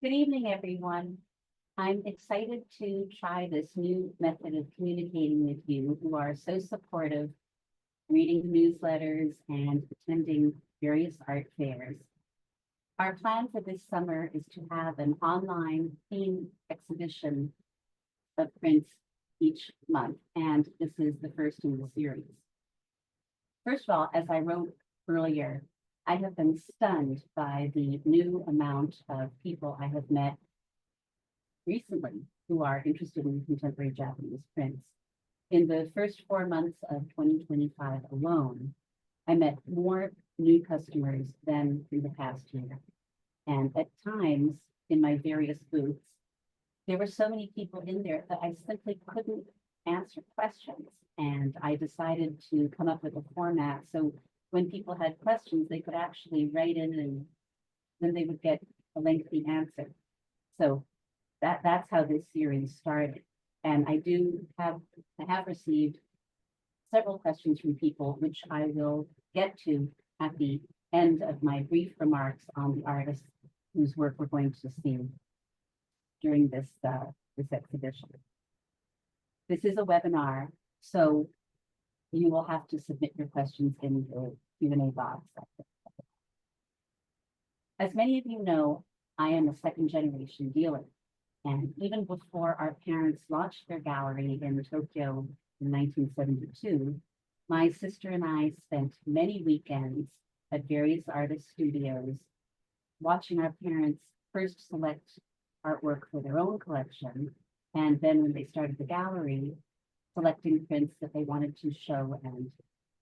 Good evening, everyone. I'm excited to try this new method of communicating with you who are so supportive, reading newsletters and attending various art fairs. Our plan for this summer is to have an online theme exhibition of prints each month, and this is the first in the series. First of all, as I wrote earlier, I have been stunned by the new amount of people I have met recently who are interested in contemporary Japanese prints. In the first 4 months of 2025 alone, I met more new customers than in the past year. And at times in my various booths, there were so many people in there that I simply couldn't answer questions. And I decided to come up with a format so when people had questions, they could actually write in and then they would get a lengthy answer. So that's how this series started. And I have received several questions from people, which I will get to at the end of my brief remarks on the artists whose work we're going to see during this exhibition. This is a webinar, so you will have to submit your questions in the Q&A box. As many of you know, I am a second generation dealer. And even before our parents launched their gallery in Tokyo in 1972, my sister and I spent many weekends at various artist studios watching our parents first select artwork for their own collection, and then when they started the gallery, selecting prints that they wanted to show and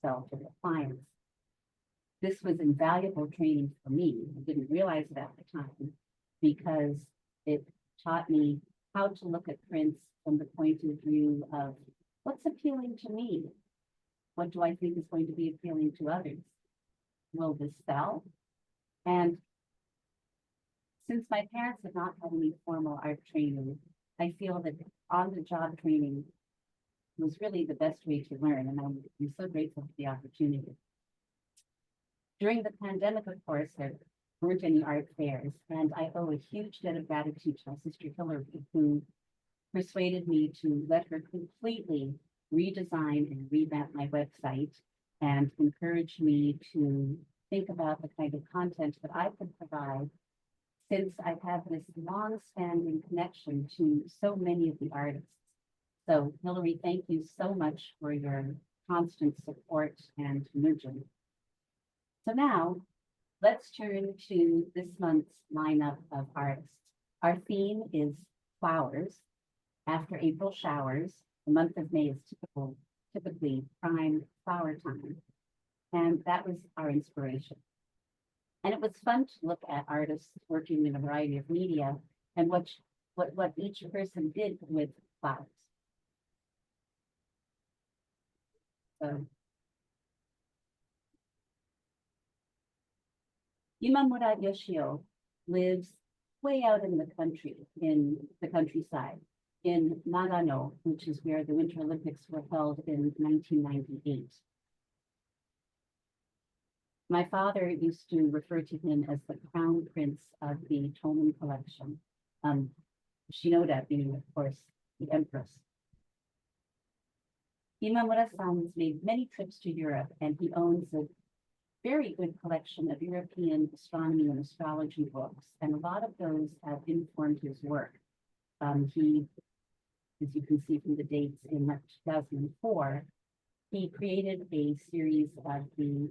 sell to their clients. This was invaluable training for me. I didn't realize it at the time because it taught me how to look at prints from the point of view of what's appealing to me? What do I think is going to be appealing to others? Will this sell? And since my parents had not had any formal art training, I feel that on-the-job training was really the best way to learn, and I'm so grateful for the opportunity. During the pandemic, of course, there weren't any art fairs, and I owe a huge debt of gratitude to my sister Hillary, who persuaded me to let her completely redesign and revamp my website and encouraged me to think about the kind of content that I could provide since I have this long-standing connection to so many of the artists. So Hillary, thank you so much for your constant support and nurturing. So now let's turn to this month's lineup of artists. Our theme is flowers. After April showers, the month of May is typically prime flower time. And that was our inspiration. And it was fun to look at artists working in a variety of media and what each person did with flowers. So Imamura Yoshio lives way out in the countryside, in Nagano, which is where the Winter Olympics were held in 1998. My father used to refer to him as the crown prince of the Tolman collection. Shinoda being, of course, the empress. Imamura-san has made many trips to Europe, and he owns a very good collection of European astronomy and astrology books, and a lot of those have informed his work. He, as you can see from the dates in 2004, he created a series of the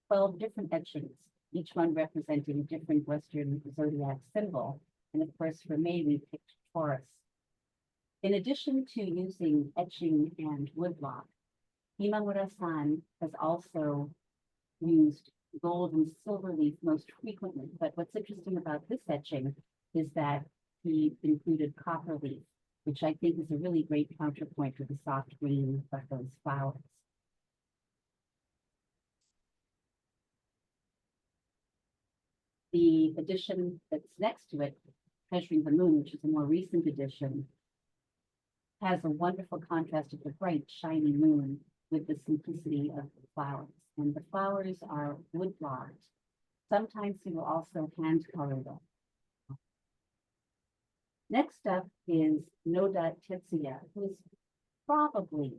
12 different etchings, each one representing a different Western zodiac symbol. And of course, for May, we picked Taurus. In addition to using etching and woodblock, Imamura-san has also used gold and silver leaf most frequently. But what's interesting about this etching is that he included copper leaf, which I think is a really great counterpoint to the soft green of those flowers. The edition that's next to it, Treasuring the Moon, which is a more recent edition, has a wonderful contrast of the bright, shiny moon with the simplicity of the flowers. And the flowers are wood-blocked. Sometimes he will also hand color them. Next up is Noda Tetsuya, who is probably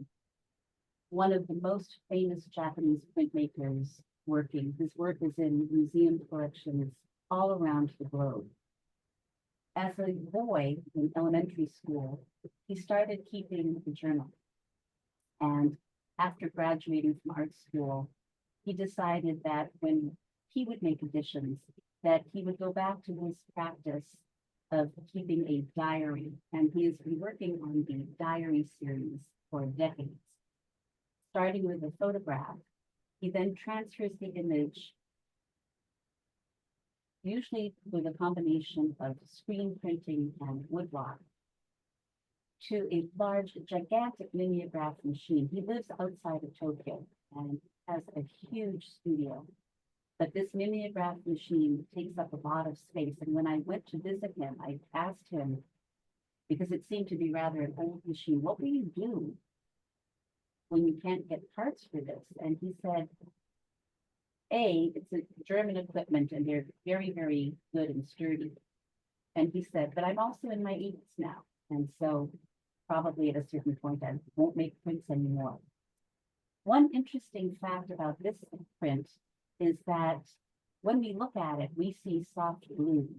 one of the most famous Japanese printmakers working. His work is in museum collections all around the globe. As a boy in elementary school, he started keeping a journal. And after graduating from art school, he decided that when he would make editions, that he would go back to his practice of keeping a diary. And he has been working on the diary series for decades, starting with a photograph. He then transfers the image, usually with a combination of screen printing and woodblock, to a large, gigantic mimeograph machine. He lives outside of Tokyo and has a huge studio. But this mimeograph machine takes up a lot of space. And when I went to visit him, I asked him, because it seemed to be rather an old machine, what will you do when you can't get parts for this? And he said, it's a German equipment and they're very, very good and sturdy. And he said, but I'm also in my 80s now. And so probably at a certain point, I won't make prints anymore. One interesting fact about this print is that when we look at it, we see soft blues.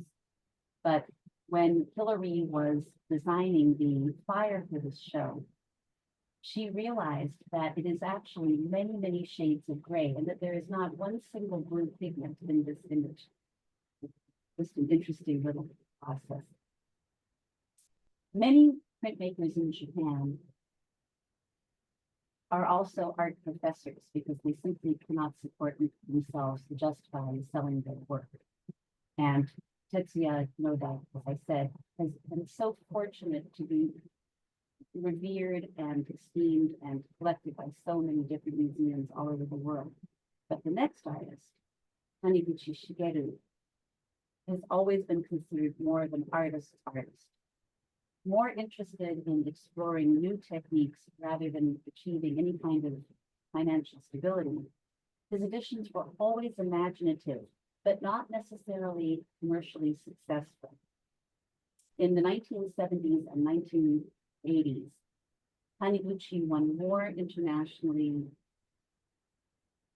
But when Hillary was designing the flyer for this show, she realized that it is actually many, many shades of gray and that there is not one single blue pigment in this image. Just an interesting little process. Many printmakers in Japan are also art professors because they simply cannot support themselves just by selling their work. And Tetsuya Noda, as I said, has been so fortunate to be revered and esteemed and collected by so many different museums all over the world. But the next artist, Taniguchi Shigeru, has always been considered more of an artist, more interested in exploring new techniques rather than achieving any kind of financial stability. His editions were always imaginative, but not necessarily commercially successful. In the 1970s and 1980s, Taniguchi won more internationally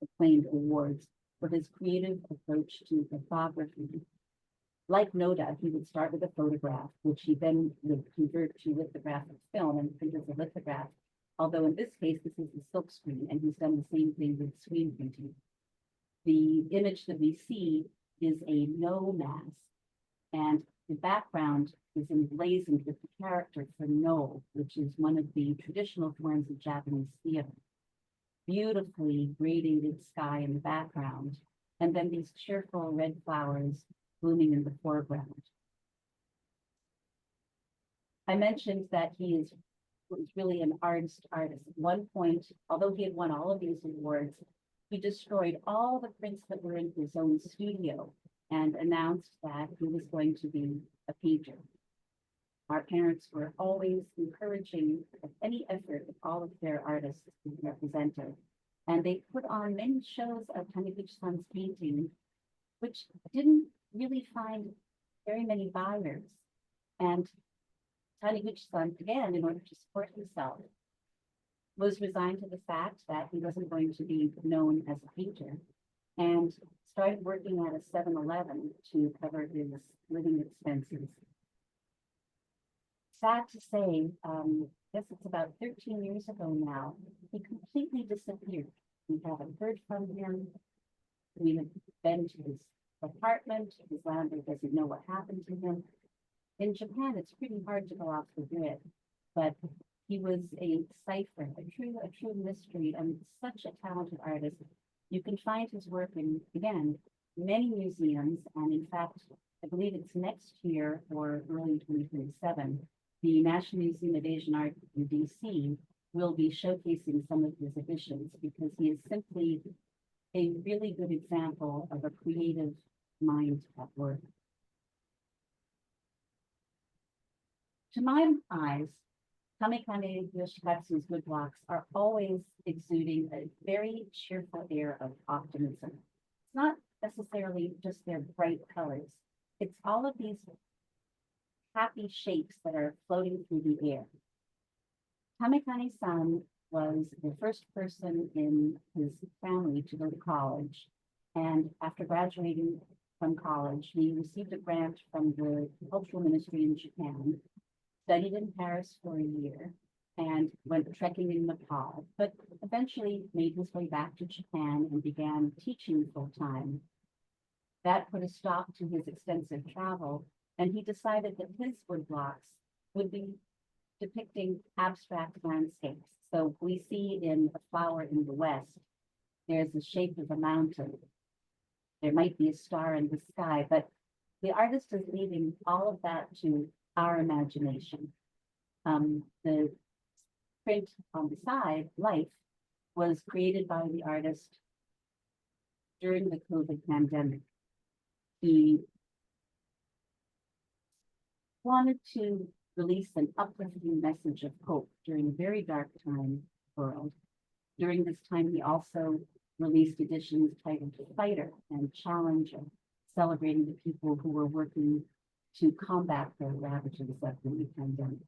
acclaimed awards for his creative approach to lithography. Like Noda, he would start with a photograph, which he then would convert to lithographic film and print as a lithograph. Although in this case, this is a silk screen, and he's done the same thing with screen printing. The image that we see is a no mask, and the background is emblazoned with the character for no, which is one of the traditional forms of Japanese theater. Beautifully gradated sky in the background, and then these cheerful red flowers blooming in the foreground. I mentioned that he was really an artist. At one point, although he had won all of these awards, he destroyed all the prints that were in his own studio and announced that he was going to be a painter. Our parents were always encouraging any effort of all of their artists to be represented. And they put on many shows of Taniguchi-san's painting, which didn't really find very many buyers. And Taniguchi-san, again, in order to support himself, was resigned to the fact that he wasn't going to be known as a painter and started working at a 7-Eleven to cover his living expenses. Sad to say, I guess it's about 13 years ago now, he completely disappeared. We haven't heard from him. We have been to his apartment. His landlord doesn't know what happened to him. In Japan, it's pretty hard to go off the grid, but he was a cipher, a true mystery, and such a talented artist. You can find his work in, again, many museums, and in fact, I believe it's next year or early 2027, the National Museum of Asian Art in DC will be showcasing some of his editions because he is simply a really good example of a creative mind at work. To my eyes, Kamikane Yoshikatsu's woodblocks are always exuding a very cheerful air of optimism. It's not necessarily just their bright colors. It's all of these happy shapes that are floating through the air. Tamekane-san was the first person in his family to go to college. And after graduating from college, he received a grant from the cultural ministry in Japan, studied in Paris for a year, and went trekking in Nepal, but eventually made his way back to Japan and began teaching full time. That put a stop to his extensive travel, and he decided that his woodblocks would be depicting abstract landscapes. So we see in a flower in the west, there's the shape of a mountain. There might be a star in the sky, but the artist is leaving all of that to our imagination. The print on the side, Life, was created by the artist during the COVID pandemic. He wanted to release an uplifting message of hope during a very dark time in the world. During this time, he also released editions titled Fighter and Challenger, celebrating the people who were working to combat the ravages of the pandemic.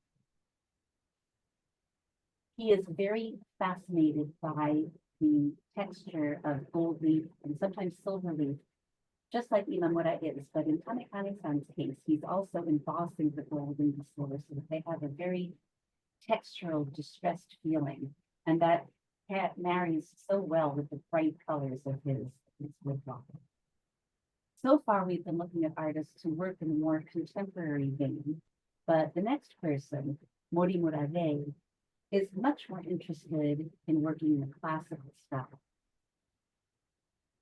He is very fascinated by the texture of gold leaf and sometimes silver leaf, just like Imamura is, but in Tamekane-san's case, he's also embossing the gold and the silver so that they have a very textural, distressed feeling, and that marries so well with the bright colors of his woodblock. So far, we've been looking at artists who work in a more contemporary vein, but the next person, Mori Murave, is much more interested in working in the classical style.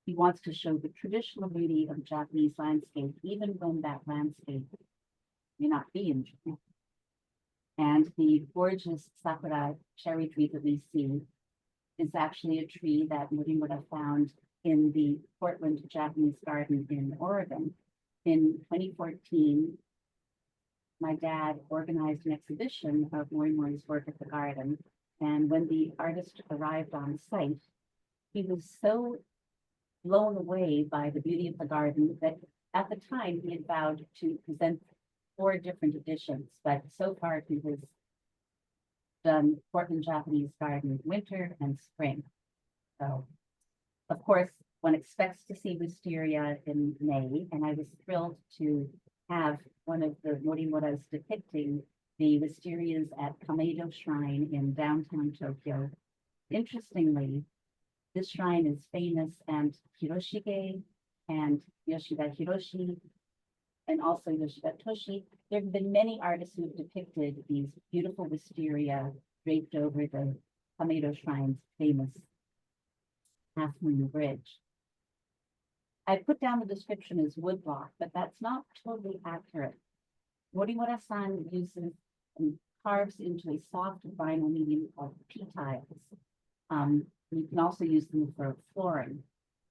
He wants to show the traditional beauty of Japanese landscape, even when that landscape may not be in Japan. And the gorgeous sakura cherry tree that we see is actually a tree that Morimura found in the Portland Japanese Garden in Oregon. In 2014, my dad organized an exhibition of Morimura's work at the garden. And when the artist arrived on site, he was so blown away by the beauty of the garden that at the time he had vowed to present 4 different editions, but so far he has done Portland Japanese Garden winter and spring. So, of course, one expects to see wisteria in May, and I was thrilled to have one of the Morimuras depicting the wisterias at Kameido Shrine in downtown Tokyo. Interestingly, this shrine is famous, and Hiroshige and Yoshida Hiroshi and also Yoshida Toshi. There have been many artists who have depicted these beautiful wisteria draped over the Kameido Shrine's famous half-moon bridge. I put down the description as woodblock, but that's not totally accurate. Morimura-san uses and carves into a soft vinyl medium called P-tiles. You can also use them for flooring.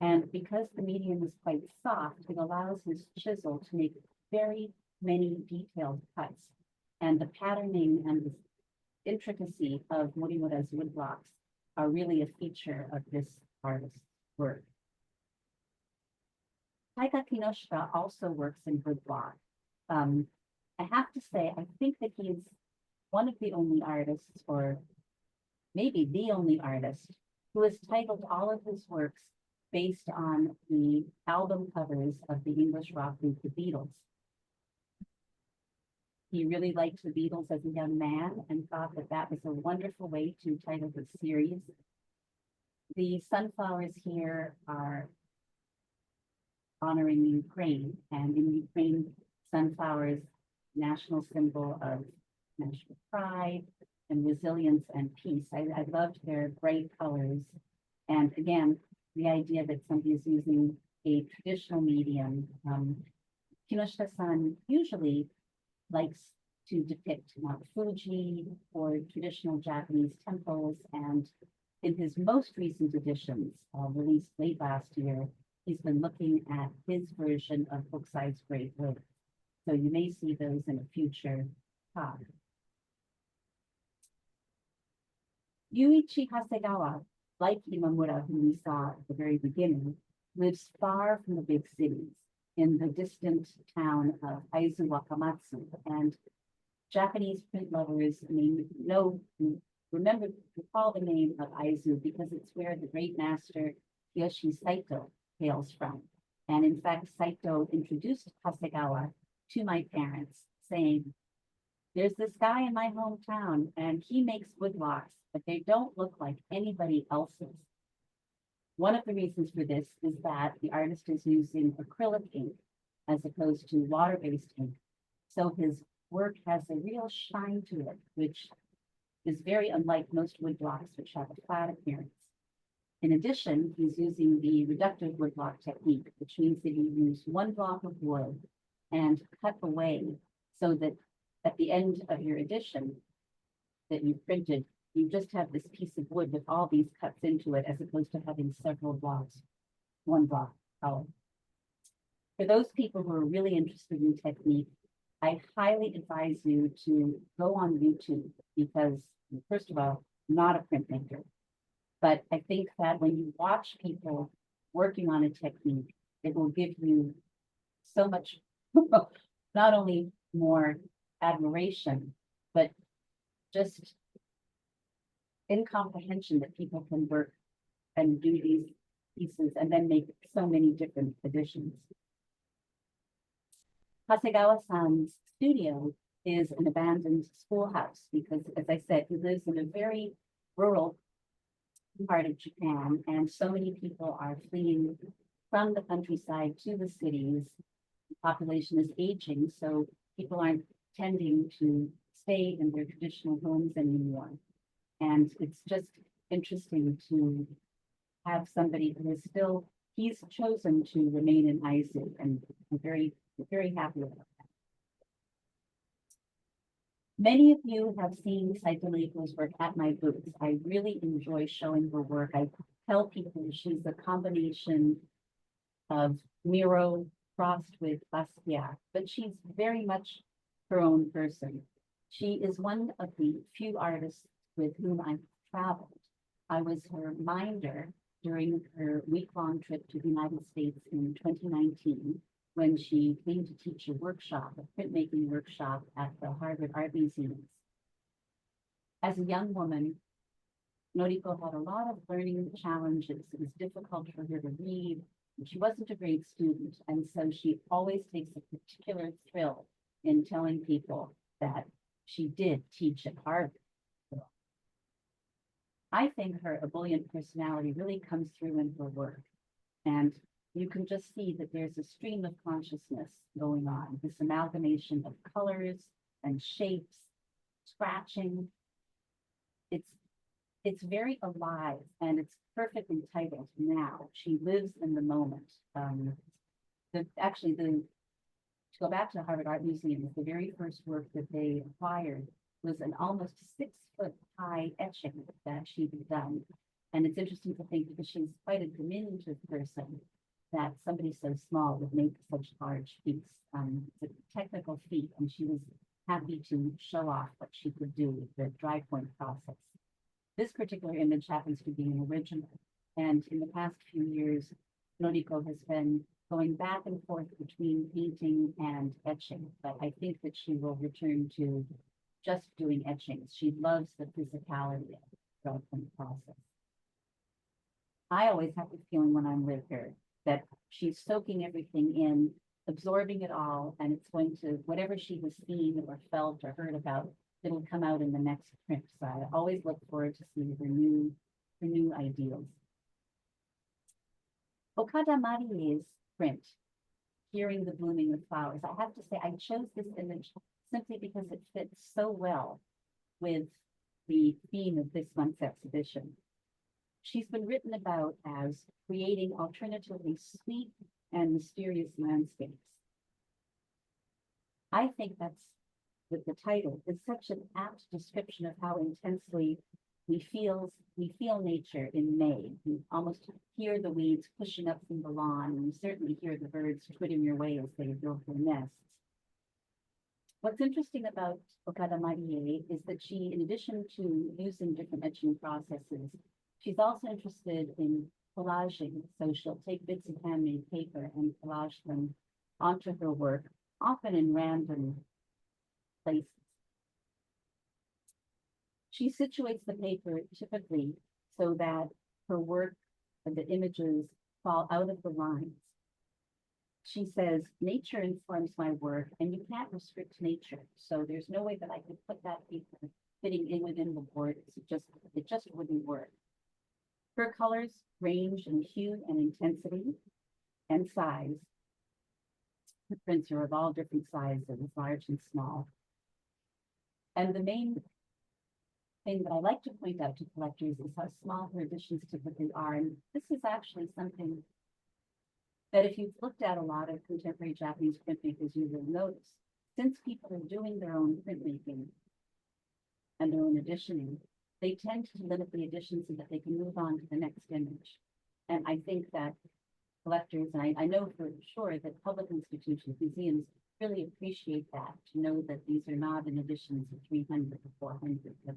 And because the medium is quite soft, it allows his chisel to make very many detailed cuts. And the patterning and the intricacy of Morimura's woodblocks are really a feature of this artist's work. Taika Kinoshita also works in woodblock. I have to say, I think that he is one of the only artists, or maybe the only artist, who has titled all of his works based on the album covers of the English rock group, the Beatles. He really liked the Beatles as a young man and thought that that was a wonderful way to title the series. The sunflowers here are honoring Ukraine, and in Ukraine, sunflowers, national symbol of national pride and resilience and peace. I loved their bright colors. And again, the idea that somebody is using a traditional medium. Kinoshita-san usually likes to depict Mount Fuji or traditional Japanese temples. And in his most recent editions, released late last year, he's been looking at his version of book-sized great woods. So you may see those in a future talk. Yuichi Hasegawa, like Imamura, whom we saw at the very beginning, lives far from the big cities. in the distant town of Aizu Wakamatsu. And Japanese print lovers may know, remember, recall the name of Aizu because it's where the great master Yoshi Saito hails from. And in fact, Saito introduced Hasegawa to my parents, saying, there's this guy in my hometown and he makes woodblocks, but they don't look like anybody else's. One of the reasons for this is that the artist is using acrylic ink as opposed to water-based ink. So his work has a real shine to it, which is very unlike most woodblocks, which have a flat appearance. In addition, he's using the reductive woodblock technique, which means that you use one block of wood and cut away so that at the end of your edition that you printed, you just have this piece of wood with all these cuts into it, as opposed to having several blocks, one block color. For those people who are really interested in technique, I highly advise you to go on YouTube because, first of all, I'm not a printmaker, but I think that when you watch people working on a technique, it will give you so much, not only more admiration, but just incomprehension that people can work and do these pieces and then make so many different editions. Hasegawa-san's studio is an abandoned schoolhouse because, as I said, he lives in a very rural part of Japan, and so many people are fleeing from the countryside to the cities. The population is aging, so people aren't tending to stay in their traditional homes anymore. And it's just interesting to have somebody who is still, he's chosen to remain in Aizu, and I'm very, very happy about that. Many of you have seen Saito Leiko's work at my booth. I really enjoy showing her work. I tell people she's a combination of Miro crossed with Basquiat, but she's very much her own person. She is one of the few artists with whom I've traveled. I was her minder during her week-long trip to the United States in 2019, when she came to teach a workshop, a printmaking workshop at the Harvard Art Museums. As a young woman, Noriko had a lot of learning challenges. It was difficult for her to read, and she wasn't a great student, and so she always takes a particular thrill in telling people that she did teach at Harvard. I think her ebullient personality really comes through in her work, and you can just see that there's a stream of consciousness going on, this amalgamation of colors and shapes, scratching. It's very alive, and it's perfectly titled Now. She lives in the moment. To go back to the Harvard Art Museum, the very first work that they acquired was an almost 6-foot high etching that she had done. And it's interesting to think, because she's quite a diminutive person, that somebody so small would make such large feats. It's a technical feat, and she was happy to show off what she could do with the dry point process. This particular image happens to be an original, and in the past few years, Noriko has been going back and forth between painting and etching, but I think that she will return to just doing etchings. She loves the physicality of the dry point process. I always have the feeling when I'm with her that she's soaking everything in, absorbing it all, and it's going to, whatever she has seen or felt or heard about, it'll come out in the next print. So I always look forward to seeing her new ideas. Okada Marie's print, Hearing the Blooming of Flowers. I have to say, I chose this image simply because it fits so well with the theme of this month's exhibition. She's been written about as creating alternatively sweet and mysterious landscapes. I think that's, with the title, is such an apt description of how intensely we feel nature in May. You almost hear the weeds pushing up from the lawn, and you certainly hear the birds twittering your way as they build their nests. What's interesting about Okada Marie is that she, in addition to using different etching processes, she's also interested in collaging. So she'll take bits of handmade paper and collage them onto her work, often in random places. She situates the paper typically so that her work and the images fall out of the lines. She says, nature informs my work, and you can't restrict nature. So there's no way that I could put that paper fitting in within the board. It just wouldn't work. Her colors range in hue and intensity and size. Her prints are of all different sizes, large and small. And the main thing that I like to point out to collectors is how small her editions typically are. And this is actually something that if you've looked at a lot of contemporary Japanese printmakers, you will notice. Since people are doing their own printmaking and their own editioning, they tend to limit the edition so that they can move on to the next image. And I think that collectors, and I know for sure that public institutions, museums, really appreciate that, to know that these are not in editions of 300 or 400, but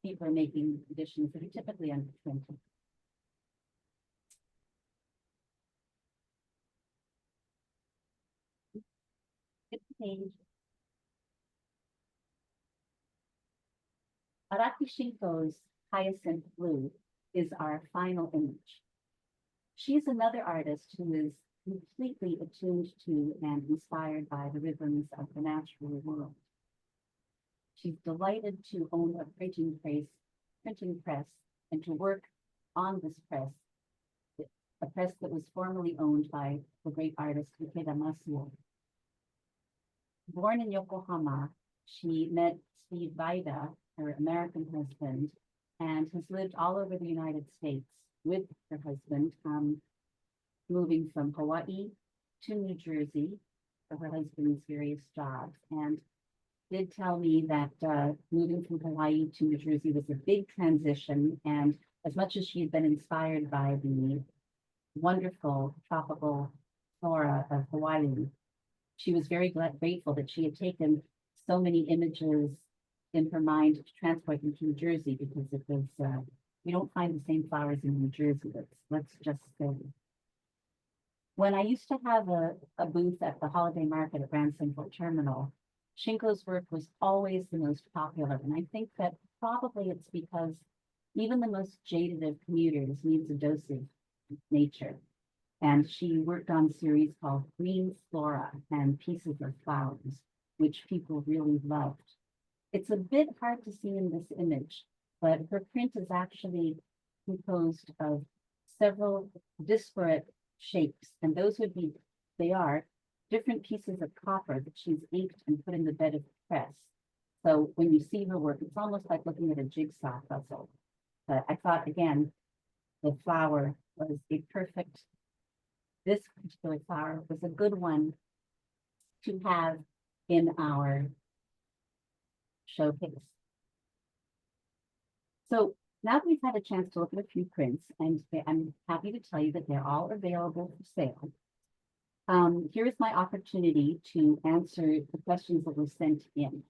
people are making editions that are typically under 20. Page. Araki Shinko's Hyacinth Blue is our final image. She's another artist who is completely attuned to and inspired by the rhythms of the natural world. She's delighted to own a printing press, and to work on this press, a press that was formerly owned by the great artist Ikeda Masuo. Born in Yokohama, she met Steve Vida, her American husband, and has lived all over the United States with her husband, moving from Hawaii to New Jersey for her husband's various jobs. And did tell me that moving from Hawaii to New Jersey was a big transition. And as much as she had been inspired by the wonderful tropical flora of Hawaii, she was very grateful that she had taken so many images in her mind to transport them to New Jersey, because it was, we don't find the same flowers in New Jersey. Let's just say. When I used to have a booth at the holiday market at Grand Central Terminal, Shinko's work was always the most popular. And I think that probably it's because even the most jaded of commuters needs a dose of nature. And she worked on a series called Green Flora and Pieces of Flowers, which people really loved. It's a bit hard to see in this image, but her print is actually composed of several disparate shapes, and they are different pieces of copper that she's inked and put in the bed of the press. So when you see her work, it's almost like looking at a jigsaw puzzle. But I thought, again, the flower was this particular flower was a good one to have in our showcase. So now that we've had a chance to look at a few prints, and I'm happy to tell you that they're all available for sale. Here is my opportunity to answer the questions that were sent in.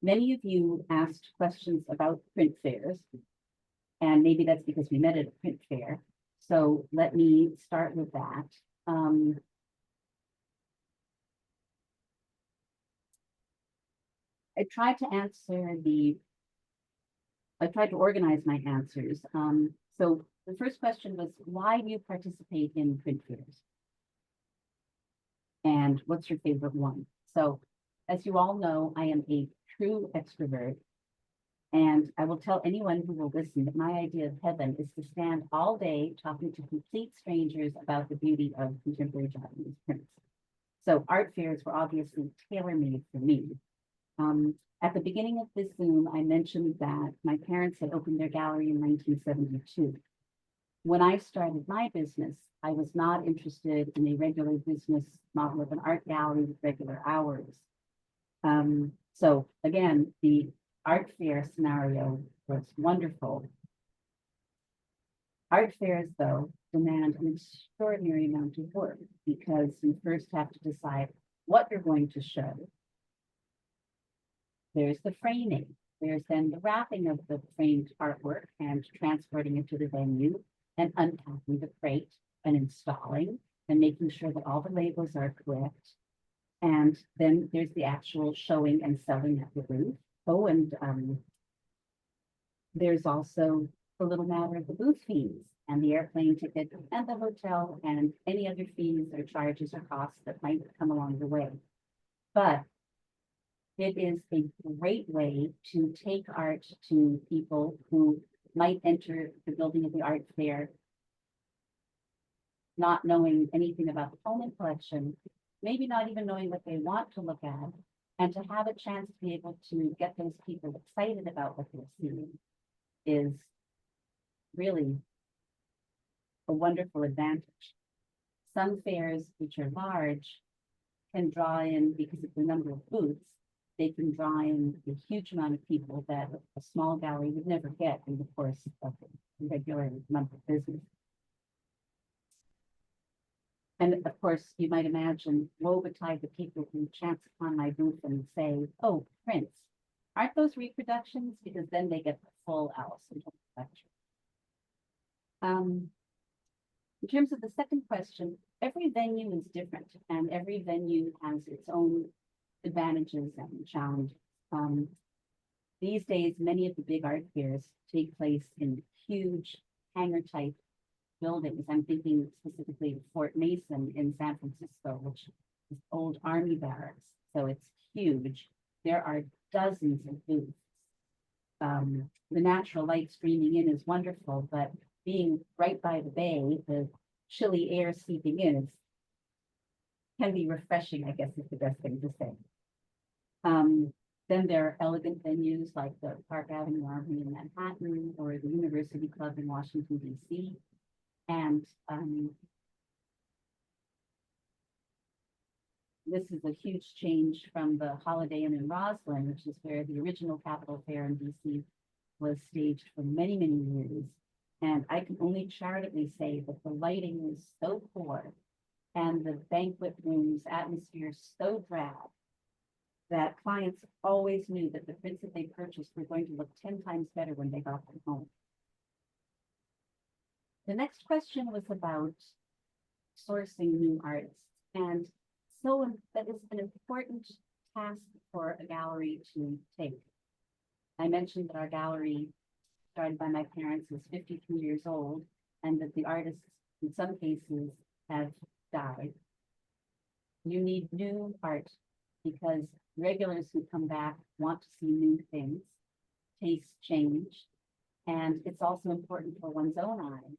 Many of you asked questions about print fairs, and maybe that's because we met at a print fair. So let me start with that. I tried to organize my answers. So the first question was, why do you participate in print fairs? And what's your favorite one? So as you all know, I am a true extrovert. And I will tell anyone who will listen that my idea of heaven is to stand all day talking to complete strangers about the beauty of contemporary Japanese prints. So art fairs were obviously tailor-made for me. At the beginning of this Zoom, I mentioned that my parents had opened their gallery in 1972. When I started my business, I was not interested in a regular business model of an art gallery with regular hours. So again, the art fair scenario was wonderful. Art fairs, though, demand an extraordinary amount of work, because you first have to decide what you're going to show. There's the framing. There's then the wrapping of the framed artwork and transporting it to the venue. and unpacking the crate and installing and making sure that all the labels are correct. And then there's the actual showing and selling at the booth. Oh, and there's also the little matter of the booth fees and the airplane ticket and the hotel and any other fees or charges or costs that might come along the way. But it is a great way to take art to people who might enter the building of the art fair not knowing anything about the Tolman collection, maybe not even knowing what they want to look at, and to have a chance to be able to get those people excited about what they're seeing is really a wonderful advantage. Some fairs, which are large, can draw in, because of the number of booths, they can draw in a huge amount of people that a small gallery would never get in the course of a regular month of business. And of course, you might imagine, woe betide the people who chance upon my booth and say, oh, prints, aren't those reproductions? Because then they get the full Allison collection. In terms of the second question, every venue is different and every venue has its own advantages and challenges. These days, many of the big art fairs take place in huge hangar type buildings. I'm thinking specifically of Fort Mason in San Francisco, which is old army barracks. So it's huge. There are dozens of booths. The natural light streaming in is wonderful, but being right by the bay, the chilly air seeping in can be refreshing, I guess is the best thing to say. Then there are elegant venues like the Park Avenue Armory in Manhattan or the University Club in Washington, D.C. And this is a huge change from the Holiday Inn in Roslyn, which is where the original Capitol Fair in D.C. was staged for many, many years. And I can only charitably say that the lighting is so poor and the banquet room's atmosphere so drab that clients always knew that the prints that they purchased were going to look 10 times better when they got them home. The next question was about sourcing new artists. And so that is an important task for a gallery to take. I mentioned that our gallery, started by my parents, is 53 years old, and that the artists, in some cases, have died. You need new art because regulars who come back want to see new things, tastes change, and it's also important for one's own eye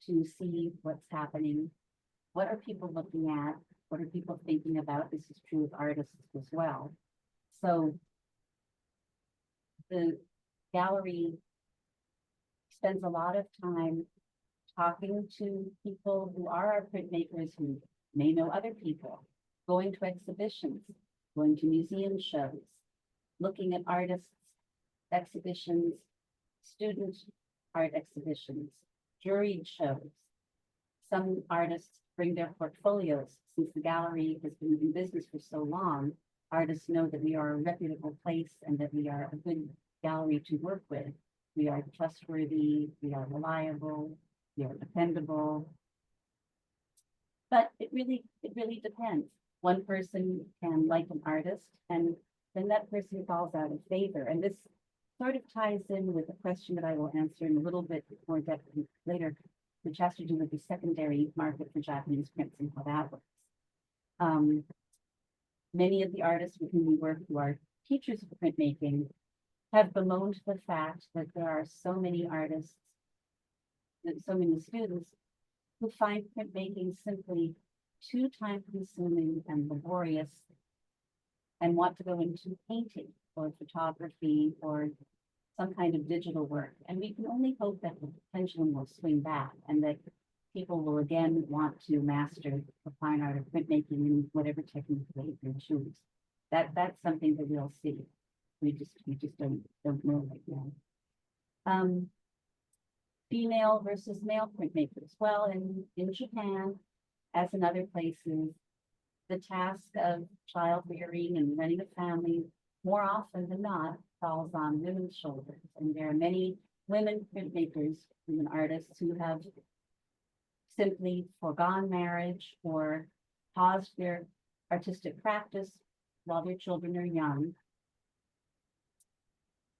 to see what's happening. What are people looking at? What are people thinking about? This is true of artists as well. So the gallery spends a lot of time talking to people who are our printmakers who may know other people, going to exhibitions, going to museum shows, looking at artists' exhibitions, student art exhibitions, juried shows. Some artists bring their portfolios. Since the gallery has been in business for so long, artists know that we are a reputable place and that we are a good gallery to work with. We are trustworthy, we are reliable, we are dependable. But it really depends. One person can like an artist and then that person falls out of favor. And this sort of ties in with a question that I will answer in a little bit more depth later, which has to do with the secondary market for Japanese prints and how that works. Many of the artists with whom we work who are teachers of printmaking have bemoaned the fact that there are so many artists, so many students who find printmaking simply too time-consuming and laborious and want to go into painting or photography or some kind of digital work. And we can only hope that the pendulum will swing back and that people will again want to master the fine art of printmaking in whatever technique they choose. That's something that we'll see. We just don't know right now. Female versus male printmakers. Well, in Japan, as in other places, the task of child rearing and running a family more often than not falls on women's shoulders. And there are many women printmakers, women artists who have simply foregone marriage or paused their artistic practice while their children are young.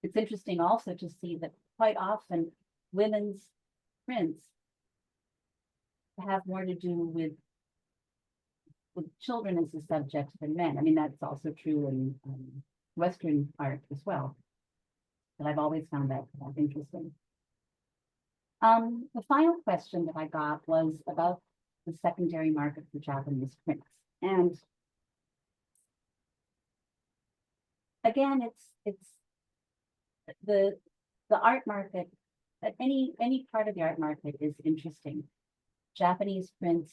It's interesting also to see that quite often women's prints have more to do with children as the subject than men. I mean, that's also true in Western art as well. But I've always found that interesting. The final question that I got was about the secondary market for Japanese prints. And again, it's the art market, any part of the art market is interesting. Japanese prints,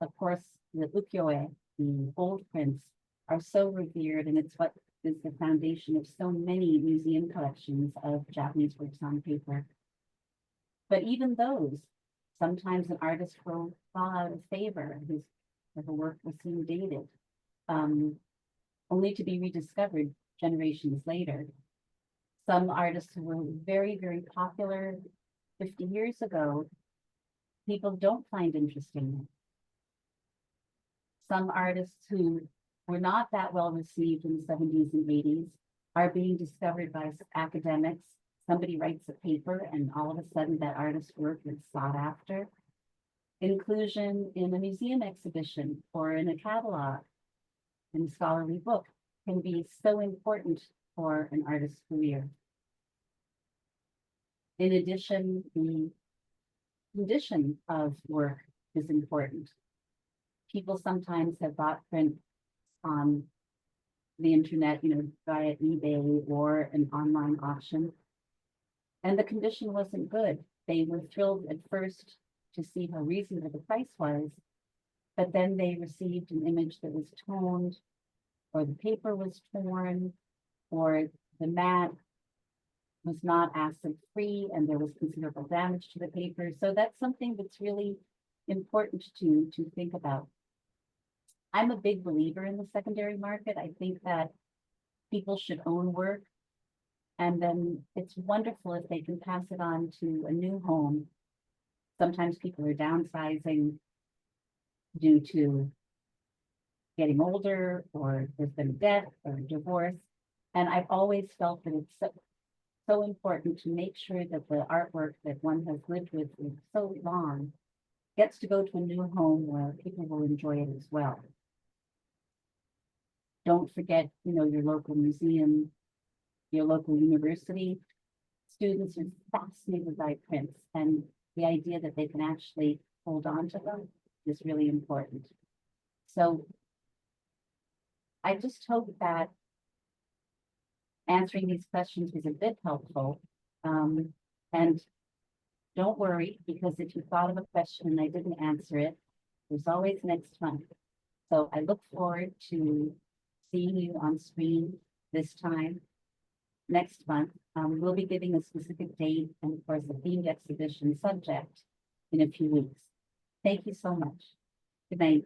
of course, the ukiyo-e, the old prints, are so revered, and it's what is the foundation of so many museum collections of Japanese works on paper. But even those, sometimes an artist will fall out of favor, her work will seem dated, only to be rediscovered generations later. Some artists who were very, very popular 50 years ago, people don't find interesting. Some artists who were not that well received in the 70s and 80s are being discovered by academics. Somebody writes a paper and all of a sudden that artist's work is sought after. Inclusion in a museum exhibition or in a catalog, in a scholarly book, can be so important for an artist's career. In addition, the condition of work is important. People sometimes have bought print on the internet, via eBay or an online auction, and the condition wasn't good. They were thrilled at first to see how reasonable the price was, but then they received an image that was toned, or the paper was torn, or the mat was not acid-free and there was considerable damage to the paper. So that's something that's really important to think about. I'm a big believer in the secondary market. I think that people should own work, and then it's wonderful if they can pass it on to a new home. Sometimes people are downsizing due to getting older, or there's been a death or a divorce. And I've always felt that it's so important to make sure that the artwork that one has lived with for so long gets to go to a new home where people will enjoy it as well. Don't forget, your local museum, your local university. Students are fascinated by prints, and the idea that they can actually hold on to them is really important. So I just hope that answering these questions was a bit helpful. And don't worry, because if you thought of a question and I didn't answer it, there's always next month. So I look forward to seeing you on screen this time next month. We'll be giving a specific date and, of course, a themed exhibition subject in a few weeks. Thank you so much. Good night.